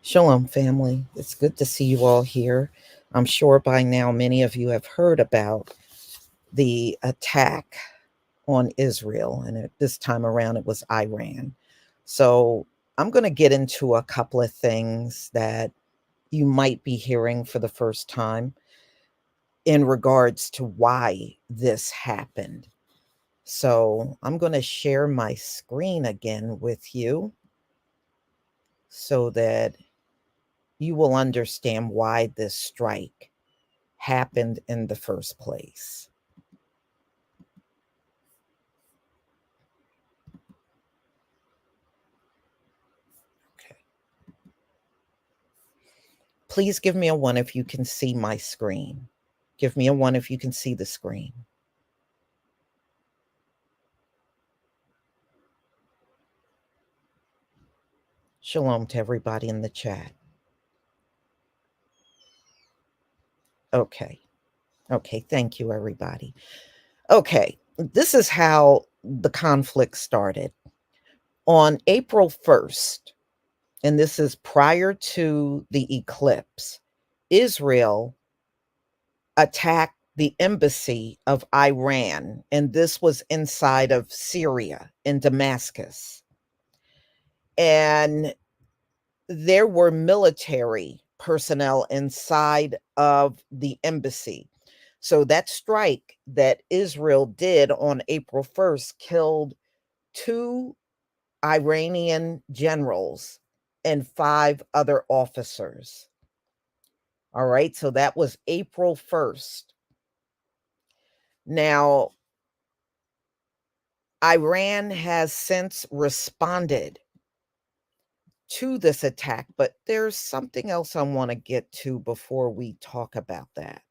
Shalom, family. It's good to see you all here. I'm sure by now many of you have heard about the attack on Israel, and this time around it was Iran. So I'm going to get into a couple of things that you might be hearing for the first time in regards to why this happened. So I'm going to share my screen again with you so that you will understand why this strike happened in the first place. Okay. Please give me a 1 if you can see my screen. Give me a 1 if you can see the screen. Shalom to everybody in the chat. Okay. Okay, thank you, everybody. Okay, this is how the conflict started. On April 1st, and this is prior to the eclipse, Israel attacked the embassy of Iran, and this was inside of Syria in Damascus. And there were military personnel inside of the embassy. So that strike that Israel did on April 1st killed 2 Iranian generals and 5 other officers. All right, so that was April 1st. Now, Iran has since responded to this attack, but there's something else I want to get to before we talk about that.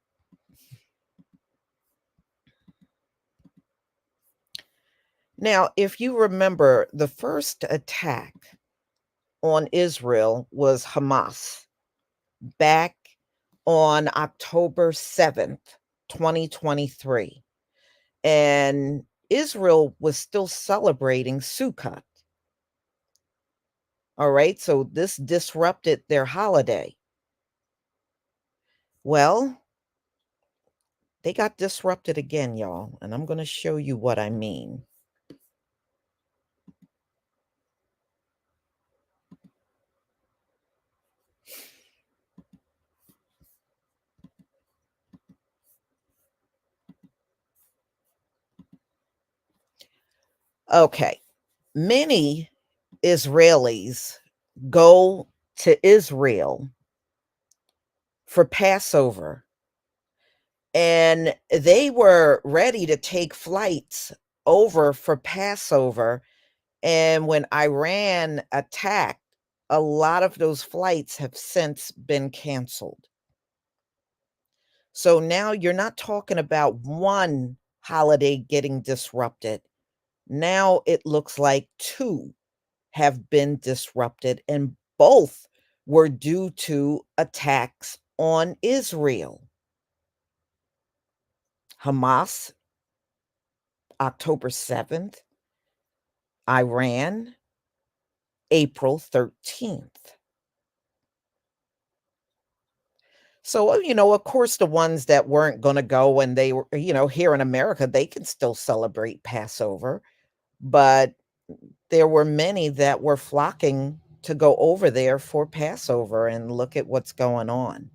Now, if you remember, the first attack on Israel was Hamas back on October 7th, 2023. And Israel was still celebrating Sukkot. All right, so this disrupted their holiday. Well, they got disrupted again, y'all, and I'm going to show you what I mean. Okay. Many Israelis go to Israel for Passover, and they were ready to take flights over for Passover. And when Iran attacked, a lot of those flights have since been canceled. So now you're not talking about one holiday getting disrupted. Now it looks like two have been disrupted, and both were due to attacks on Israel. Hamas, October 7th, Iran, April 13th. So, of course, the ones that weren't going to go and they were, here in America, they can still celebrate Passover. But there were many that were flocking to go over there for Passover, and look at what's going on.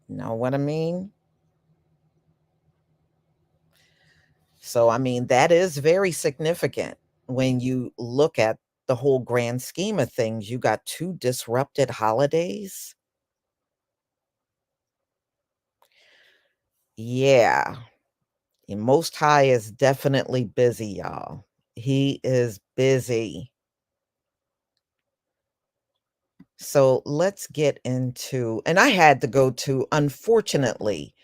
Know what I mean? So, I mean, that is very significant when you look at the whole grand scheme of things. You got two disrupted holidays. Yeah. And Most High is definitely busy, y'all. He is busy. So let's get into, and I had to go to, unfortunately,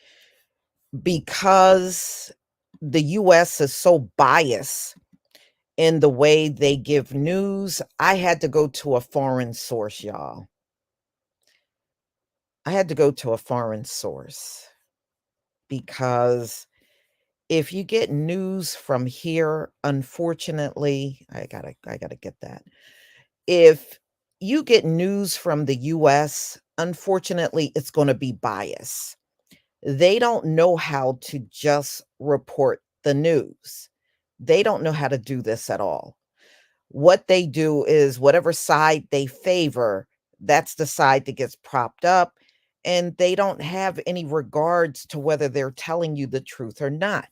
because the US is so biased in the way they give news, I had to go to a foreign source, y'all. I had to go to a foreign source because if you get news from here, unfortunately, I gotta get that. If you get news from the US, unfortunately, it's going to be biased. They don't know how to just report the news. They don't know how to do this at all. What they do is whatever side they favor, that's the side that gets propped up, and they don't have any regards to whether they're telling you the truth or not.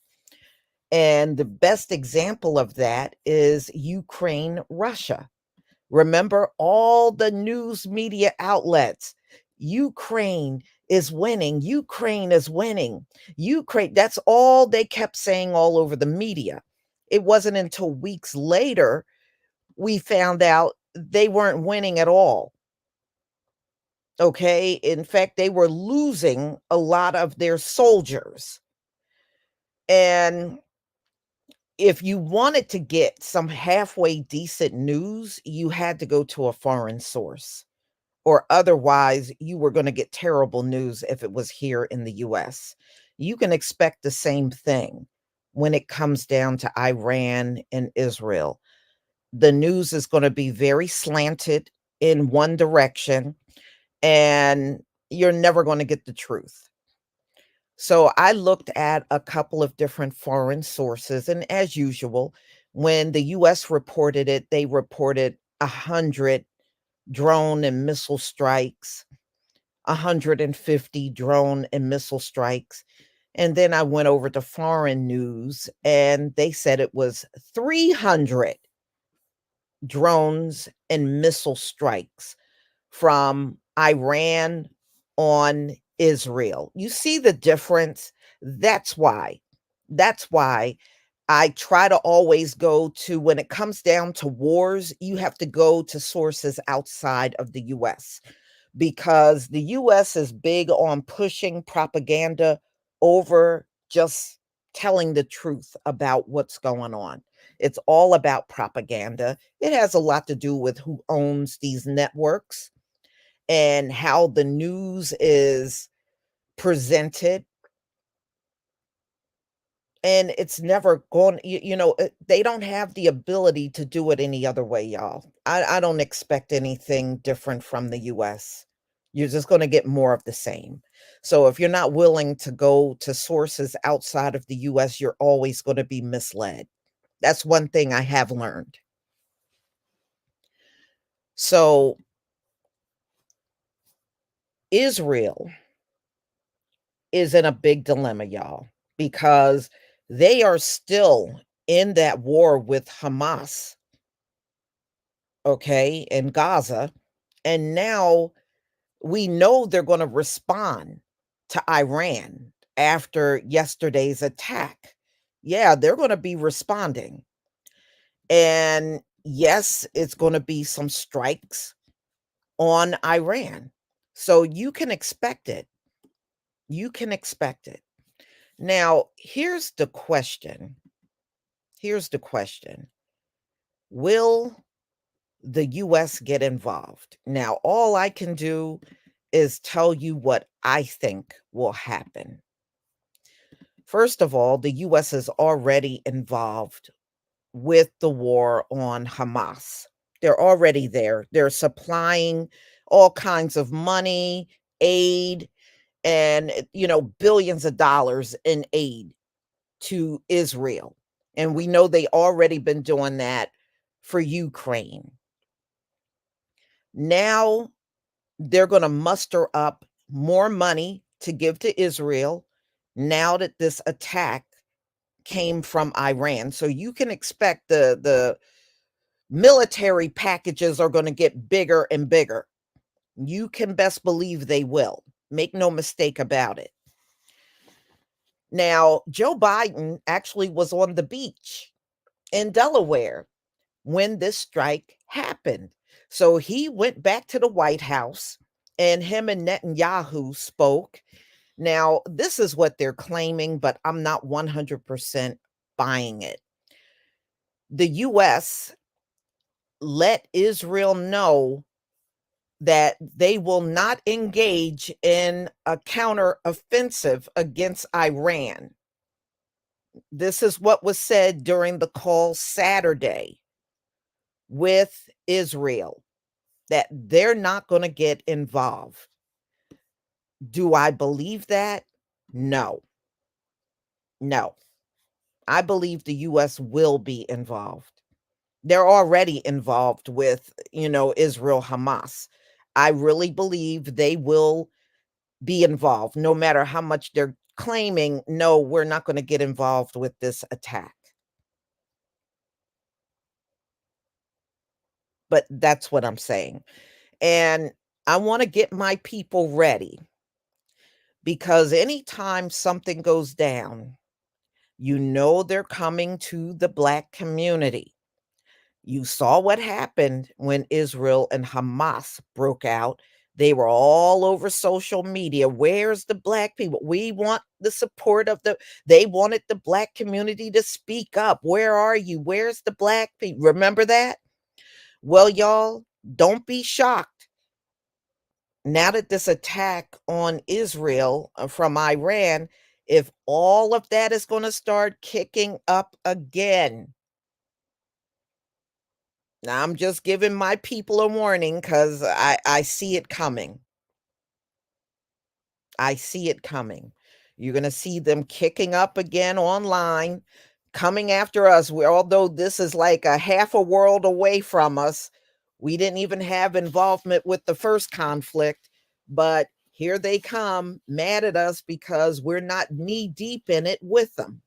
And the best example of that is Ukraine, Russia. Remember all the news media outlets. Ukraine is winning. Ukraine is winning. Ukraine. That's all they kept saying all over the media. It wasn't until weeks later we found out they weren't winning at all. Okay. In fact, they were losing a lot of their soldiers. And if you wanted to get some halfway decent news, you had to go to a foreign source, or otherwise you were going to get terrible news if it was here in the US. You can expect the same thing when it comes down to Iran and Israel. The news is going to be very slanted in one direction, and you're never going to get the truth. So I looked at a couple of different foreign sources, and as usual, when the US reported it, they reported 100 drone and missile strikes, 150 drone and missile strikes. And then I went over to foreign news and they said it was 300 drones and missile strikes from Iran on Israel. You see the difference? That's why. That's why I try to always go to, when it comes down to wars, you have to go to sources outside of the US, because the US is big on pushing propaganda over just telling the truth about what's going on. It's all about propaganda. It has a lot to do with who owns these networks and how the news is presented. And it's never going, they don't have the ability to do it any other way, y'all. I don't expect anything different from the US. You're just going to get more of the same. So if you're not willing to go to sources outside of the US, you're always going to be misled. That's one thing I have learned. So Israel is in a big dilemma, y'all, because They are still in that war with Hamas, okay, in Gaza. And now we know they're going to respond to Iran after yesterday's attack. Yeah, they're going to be responding. And yes, it's going to be some strikes on Iran. So you can expect it. You can expect it. Now, here's the question. Here's the question. Will the US get involved? Now, all I can do is tell you what I think will happen. First of all, the US is already involved with the war on Hamas. They're already there. They're supplying all kinds of money, aid, and billions of dollars in aid to Israel. And we know they already been doing that for Ukraine. Now they're going to muster up more money to give to Israel now that this attack came from Iran. So you can expect the military packages are going to get bigger and bigger. You can best believe they will. Make no mistake about it. Now, Joe Biden actually was on the beach in Delaware when this strike happened. So he went back to the White House and him and Netanyahu spoke. Now, this is what they're claiming, but I'm not 100% buying it. The US let Israel know that they will not engage in a counteroffensive against Iran. This is what was said during the call Saturday with Israel, that they're not going to get involved. Do I believe that? No. No. I believe the US will be involved. They're already involved with, Israel Hamas. I really believe they will be involved no matter how much they're claiming, no, we're not going to get involved with this attack. But that's what I'm saying. And I want to get my people ready because anytime something goes down, they're coming to the Black community. You saw what happened when Israel and Hamas broke out. They were all over social media. Where's the Black people? We want the support of they wanted the Black community to speak up. Where are you? Where's the Black people? Remember that? Well, y'all, don't be shocked. Now that this attack on Israel from Iran, if all of that is going to start kicking up again. Now, I'm just giving my people a warning because I see it coming. I see it coming. You're going to see them kicking up again online, coming after us. Although this is like a half a world away from us, we didn't even have involvement with the first conflict, but here they come mad at us because we're not knee deep in it with them.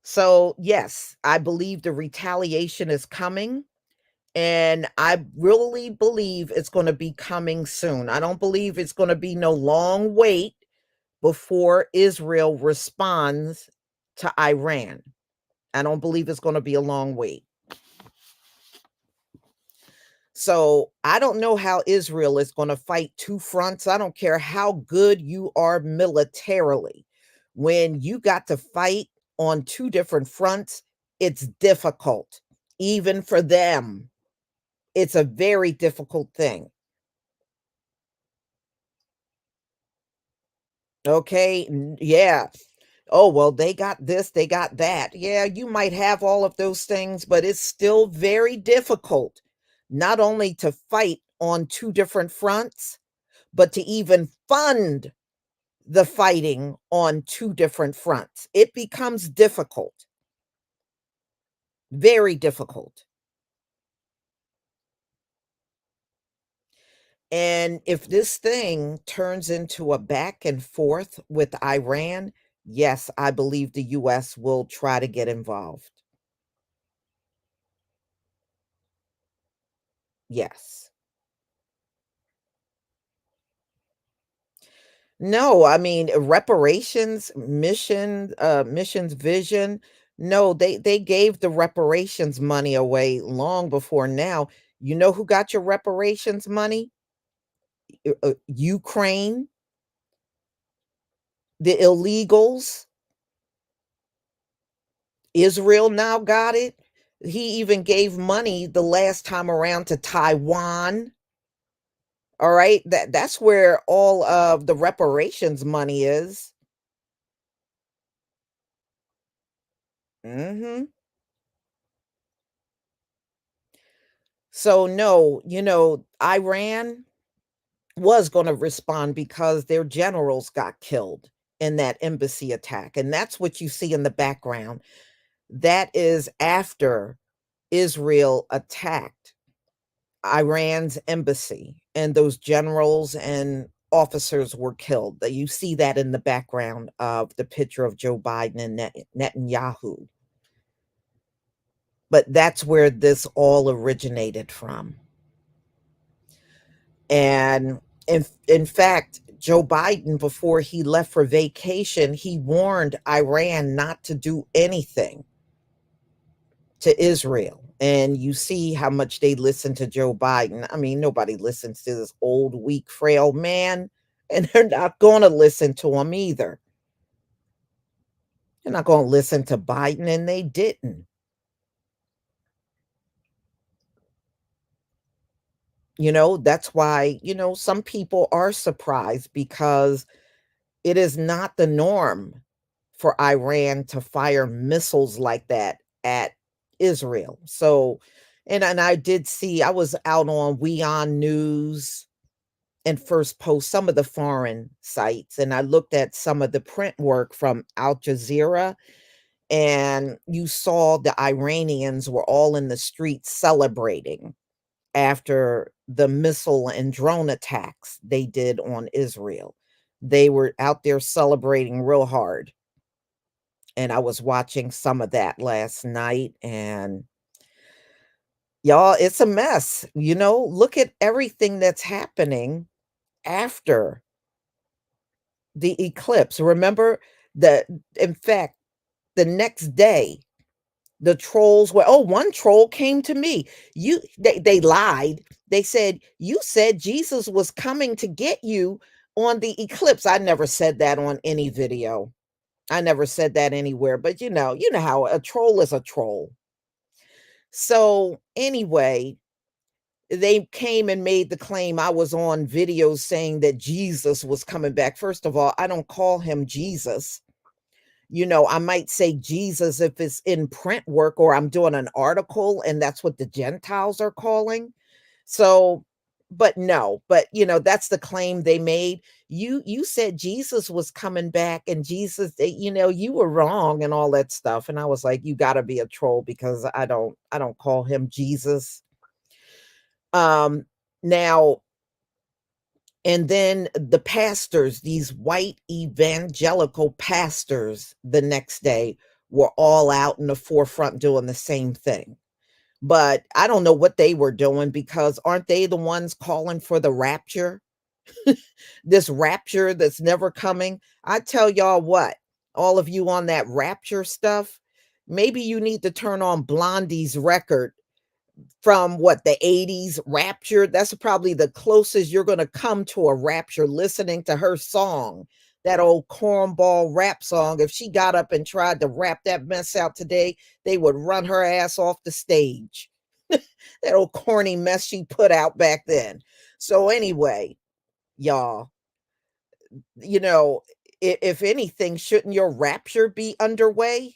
So, yes, I believe the retaliation is coming. And I really believe it's going to be coming soon. I don't believe it's going to be no long wait before Israel responds to Iran. I don't believe it's going to be a long wait. So I don't know how Israel is going to fight two fronts. I don't care how good you are militarily. When you got to fight on two different fronts, it's difficult, even for them. It's a very difficult thing. Okay, yeah. Oh, well, they got this, they got that. Yeah, you might have all of those things, but it's still very difficult not only to fight on two different fronts, but to even fund the fighting on two different fronts. It becomes difficult, very difficult. And if this thing turns into a back and forth with Iran, yes, I believe the US will try to get involved. Yes. No, I mean, reparations, missions vision. No, they gave the reparations money away long before now. You know who got your reparations money? Ukraine, the illegals. Israel now got it. He even gave money the last time around to Taiwan. All right, that's where all of the reparations money is. Mhm. So no, Iran was going to respond because their generals got killed in that embassy attack. And that's what you see in the background. That is after Israel attacked Iran's embassy, and those generals and officers were killed. That you see that in the background of the picture of Joe Biden and Netanyahu. But that's where this all originated from. And in fact, Joe Biden, before he left for vacation, he warned Iran not to do anything to Israel. And you see how much they listen to Joe Biden. I mean, nobody listens to this old, weak, frail man, and they're not going to listen to him either. They're not going to listen to Biden, and they didn't. That's why, some people are surprised because it is not the norm for Iran to fire missiles like that at Israel. So, and I did see, I was out on WeOn News and First Post, some of the foreign sites, and I looked at some of the print work from Al Jazeera, and you saw the Iranians were all in the streets celebrating after the missile and drone attacks they did on Israel. They were out there celebrating real hard. And I was watching some of that last night, and y'all, it's a mess. Look at everything that's happening after the eclipse. Remember that, in fact, the next day, the trolls were, oh, one troll came to me. They lied. They said, you said Jesus was coming to get you on the eclipse. I never said that on any video. I never said that anywhere, but you know how a troll is a troll. So anyway, they came and made the claim I was on video saying that Jesus was coming back. First of all, I don't call him Jesus. I might say Jesus if it's in print work or I'm doing an article and that's what the Gentiles are calling. So, but no, but that's the claim they made. You said Jesus was coming back and Jesus, you were wrong and all that stuff. And I was like, you got to be a troll because I don't call him Jesus. Now, and then the pastors, these white evangelical pastors, the next day were all out in the forefront doing the same thing. But I don't know what they were doing because aren't they the ones calling for the rapture? This rapture that's never coming. I tell y'all what, all of you on that rapture stuff, maybe you need to turn on Blondie's record from what, the 80s rapture. That's probably the closest you're going to come to a rapture, listening to her song, that old cornball rap song. If she got up and tried to rap that mess out today, they would run her ass off the stage. That old corny mess she put out back then. So anyway, y'all, you know if anything, shouldn't your rapture be underway?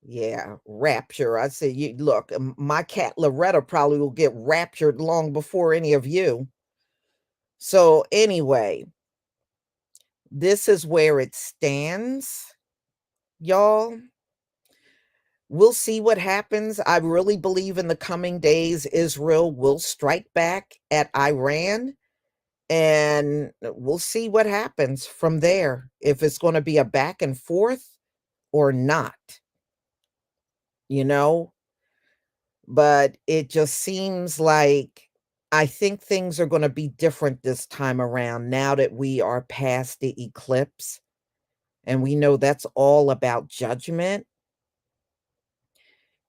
Yeah, rapture. I say, you look, my cat Loretta probably will get raptured long before any of you. So anyway, this is where it stands, y'all. We'll see what happens. I really believe in the coming days, Israel will strike back at Iran, and we'll see what happens from there, if it's going to be a back and forth or not, you know? But it just seems like I think things are going to be different this time around now that we are past the eclipse. And we know that's all about judgment.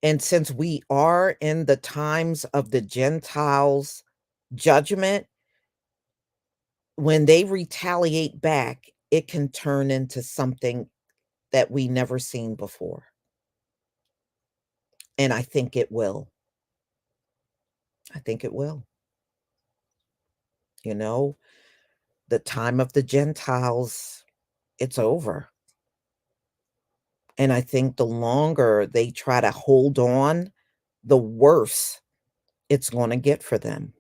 And since we are in the times of the Gentiles' judgment, when they retaliate back, it can turn into something that we never seen before. And I think it will. I think it will. You know, the time of the Gentiles, it's over. And I think the longer they try to hold on, the worse it's going to get for them.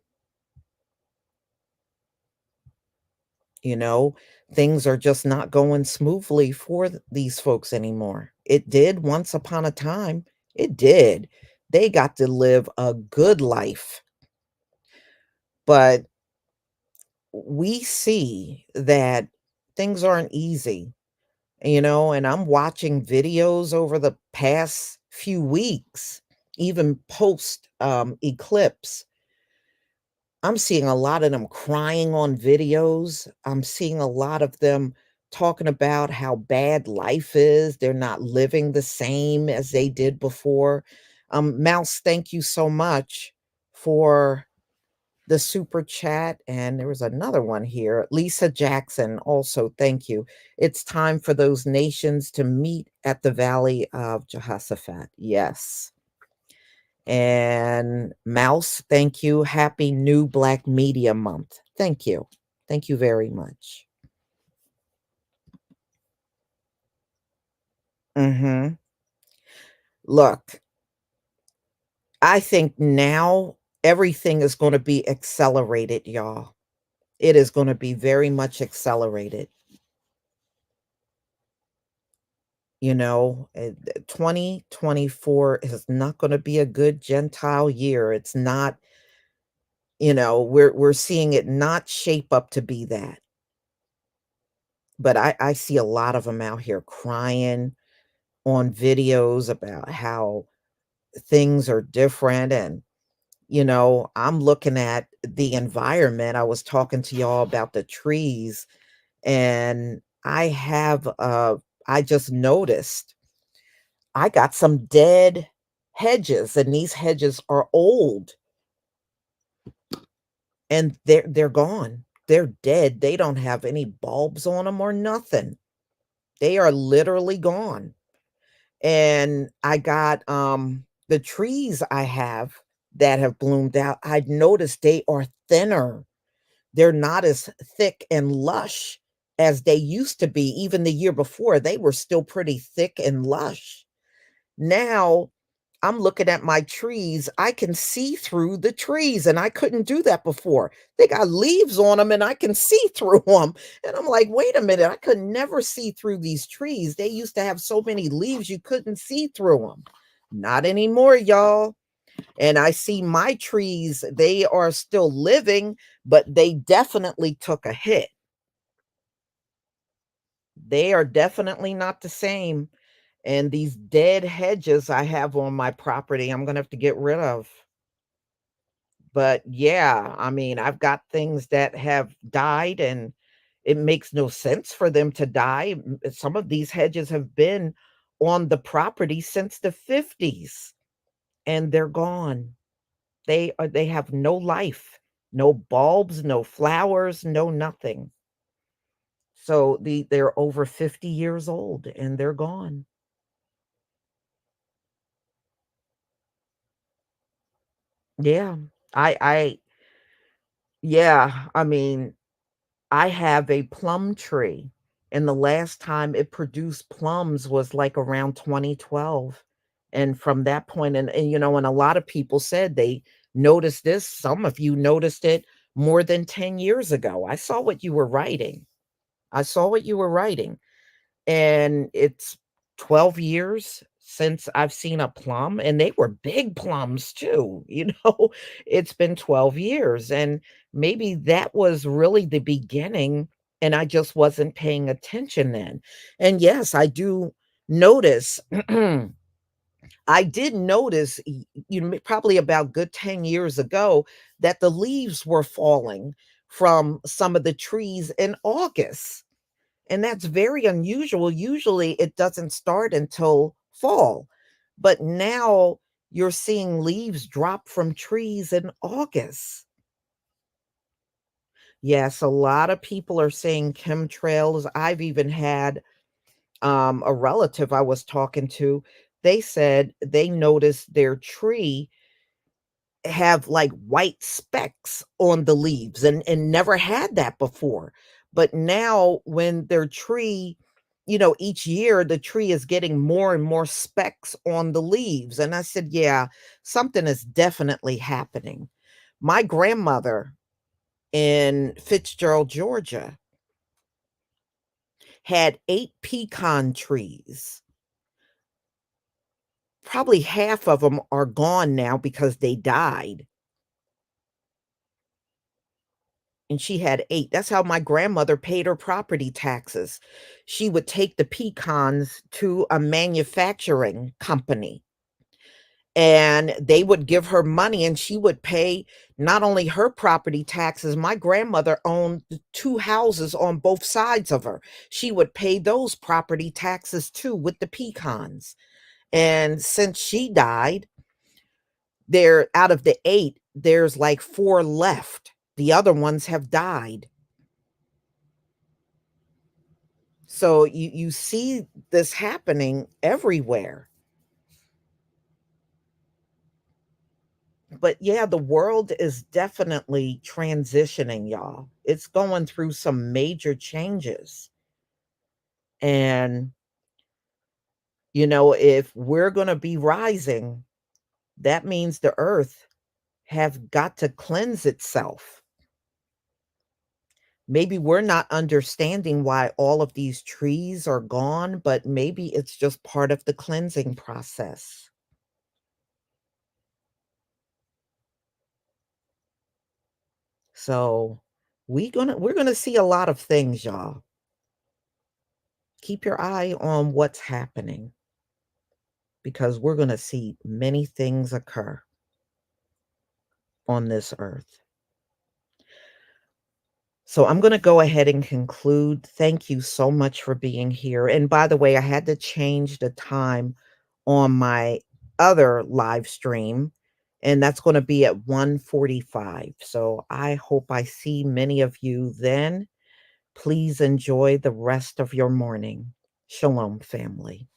You know, things are just not going smoothly for these folks anymore. It did once upon a time. It did. They got to live a good life. But we see that things aren't easy, and I'm watching videos over the past few weeks, even post eclipse. I'm seeing a lot of them crying on videos. I'm seeing a lot of them talking about how bad life is. They're not living the same as they did before. Mouse, thank you so much for the super chat. And there was another one here. Lisa Jackson, also, thank you. It's time for those nations to meet at the Valley of Jehoshaphat. Yes. And Mouse, thank you. Happy New Black Media Month. Thank you. Thank you very much. Mhm. Look, I think now everything is gonna be accelerated, y'all. It is gonna be very much accelerated. 2024 is not gonna be a good Gentile year. It's not, we're seeing it not shape up to be that. But I see a lot of them out here crying on videos about how things are different. And I'm looking at the environment. I was talking to y'all about the trees, and I just noticed I got some dead hedges, and these hedges are old, and they're gone. They're dead. They don't have any bulbs on them or nothing. They are literally gone. And I got, the trees I have that have bloomed out, I've noticed they are thinner. They're not as thick and lush as they used to be. Even the year before, they were still pretty thick and lush. Now, I'm looking at my trees, I can see through the trees, and I couldn't do that before. They got leaves on them, and I can see through them. And I'm like, "Wait a minute, I could never see through these trees. They used to have so many leaves, you couldn't see through them. Not anymore, y'all." And I see my trees, they are still living, but they definitely took a hit. They are definitely not the same. And these dead hedges I have on my property, I'm gonna have to get rid of. But yeah, I mean, I've got things that have died, and it makes no sense for them to die. Some of these hedges have been on the property since the 50s, and they're gone. They have no life, no bulbs, no flowers, no nothing. So they're over 50 years old, and they're gone. Yeah. I yeah, I mean, I have a plum tree, and the last time it produced plums was, like, around 2012, and from that point, and a lot of people said they noticed this, some of you noticed it more than 10 years ago. I saw what you were writing. I saw what you were writing, and it's 12 years since I've seen a plum, and they were big plums too, It's been 12 years, and maybe that was really the beginning, and I just wasn't paying attention then. And yes, I do notice I did notice, probably about good 10 years ago, that the leaves were falling from some of the trees in August. And that's very unusual. Usually it doesn't start until fall. But now you're seeing leaves drop from trees in August. Yes, a lot of people are saying chemtrails. I've even had a relative I was talking to. They said they noticed their tree have like white specks on the leaves and never had that before. But now when their tree, each year the tree is getting more and more specks on the leaves. And I said, yeah, something is definitely happening. My grandmother in Fitzgerald, Georgia, had 8 pecan trees. Probably half of them are gone now because they died. And she had 8. That's how my grandmother paid her property taxes. She would take the pecans to a manufacturing company, and they would give her money, and she would pay not only her property taxes. My grandmother owned 2 houses on both sides of her. She would pay those property taxes too with the pecans. And since she died, there out of the 8, there's like 4 left. The other ones have died. So you see this happening everywhere. But yeah, the world is definitely transitioning, y'all. It's going through some major changes. And if we're going to be rising, that means the earth have got to cleanse itself. Maybe we're not understanding why all of these trees are gone, but maybe it's just part of the cleansing process. So we're gonna see a lot of things, y'all. Keep your eye on what's happening because we're gonna see many things occur on this earth. So I'm gonna go ahead and conclude. Thank you so much for being here. And by the way, I had to change the time on my other live stream, and that's gonna be at 1:45. So I hope I see many of you then. Please enjoy the rest of your morning. Shalom, family.